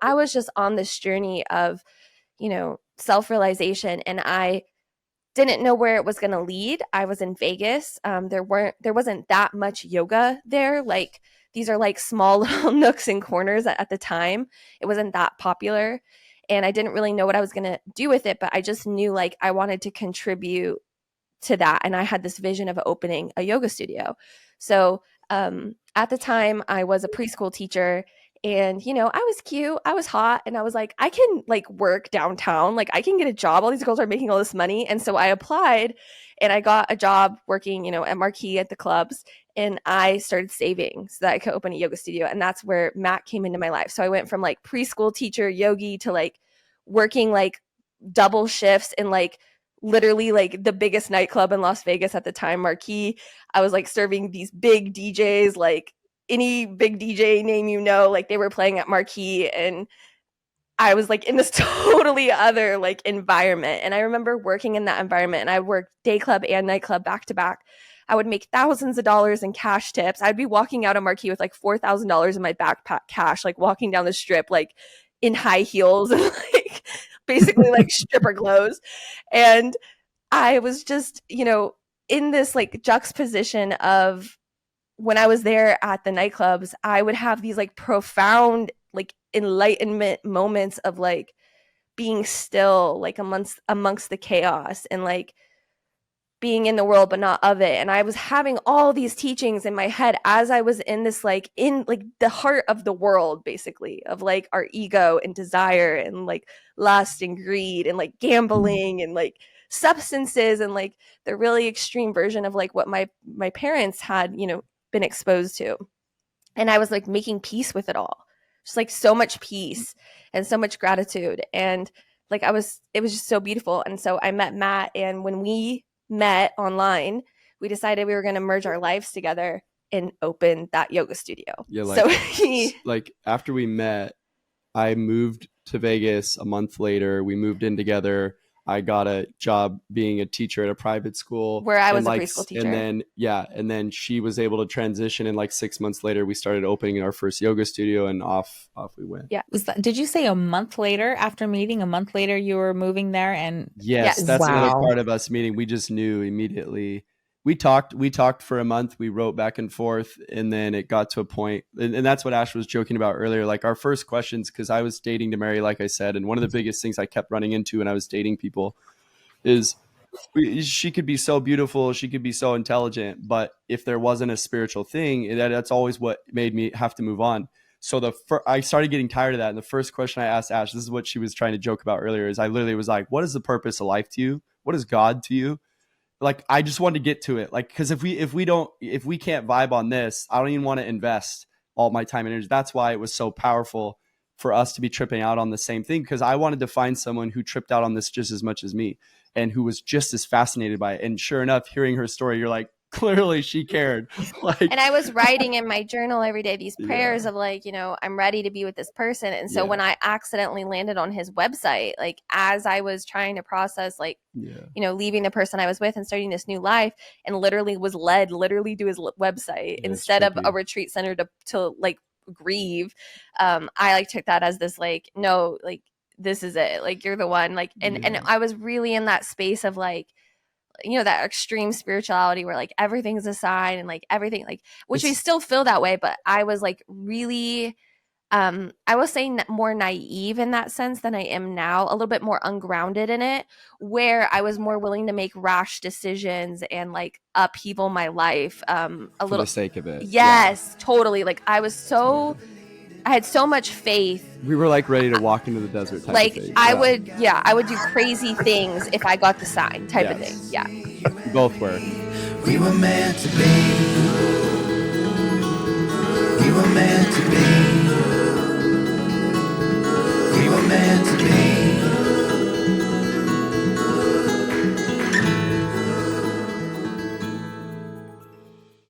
I was just on this journey of, self-realization, and I didn't know where it was going to lead. I was in Vegas. There wasn't that much yoga there. Like, these are like small little nooks and corners at the time. It wasn't that popular. And I didn't really know what I was going to do with it, but I just knew like I wanted to contribute to that. And I had this vision of opening a yoga studio. So at the time, I was a preschool teacher, and I was cute, I was hot, and I was like, I can like work downtown, like I can get a job. All these girls are making all this money. And so I applied, and I got a job working, at Marquee at the clubs, and I started saving so that I could open a yoga studio. And that's where Matt came into my life. So I went from like preschool teacher yogi to like working like double shifts in like literally like the biggest nightclub in Las Vegas at the time, Marquee. I was like serving these big DJs, like any big DJ name, like they were playing at Marquee, and I was like in this totally other like environment. And I remember working in that environment, and I worked day club and nightclub back to back. I would make thousands of dollars in cash tips. I'd be walking out of Marquee with like $4,000 in my backpack cash, like walking down the strip, like in high heels and like basically like stripper clothes. And I was just, in this like juxtaposition of when I was there at the nightclubs, I would have these like profound like enlightenment moments of like being still, like amongst the chaos, and like being in the world but not of it. And I was having all these teachings in my head as I was in this like in like the heart of the world, basically, of like our ego and desire and like lust and greed and like gambling and like substances and like the really extreme version of like what my parents had been exposed to. And I was like making peace with it all, just like so much peace and so much gratitude. And like it was just so beautiful. And so I met Matt, and when we met online, we decided we were going to merge our lives together and open that yoga studio. Yeah, like, like after we met, I moved to Vegas a month later. We moved in together. I got a job being a teacher at a private school where I was a preschool teacher. And then she was able to transition, and like 6 months later we started opening our first yoga studio, and off we went. Yeah. Did you say a month later after meeting, a month later you were moving there? And yes. That's another part of us meeting. We just knew immediately. We talked for a month. We wrote back and forth, and then it got to a point, and that's what Ash was joking about earlier. Like our first questions, because I was dating to marry, like I said, and one of the biggest things I kept running into when I was dating people is she could be so beautiful, she could be so intelligent, but if there wasn't a spiritual thing, that's always what made me have to move on. So I started getting tired of that, and the first question I asked Ash, this is what she was trying to joke about earlier, is I literally was like, what is the purpose of life to you? What is God to you? Like, I just wanted to get to it. Like, because if we can't vibe on this, I don't even want to invest all my time and energy. That's why it was so powerful for us to be tripping out on the same thing, because I wanted to find someone who tripped out on this just as much as me and who was just as fascinated by it. And sure enough, hearing her story, you're like, clearly she cared. Like, and I was writing in my journal every day these prayers of like, I'm ready to be with this person. And so when I accidentally landed on his website, like as I was trying to process like, leaving the person I was with and starting this new life, and literally was led to his website instead of a retreat center to like grieve. I like took that as this like, no, like this is it. Like you're the one. Like, and I was really in that space of like, that extreme spirituality where like everything's a sign and like everything, like, which we still feel that way. But I was like really, I will say more naive in that sense than I am now, a little bit more ungrounded in it, where I was more willing to make rash decisions and like upheaval my life for the sake of it. Yes, totally. Like I had so much faith. We were like ready to walk into the desert type like of faith. I would do crazy things if I got the sign type of thing. Yeah. We both were. We were meant to be. We were meant to be.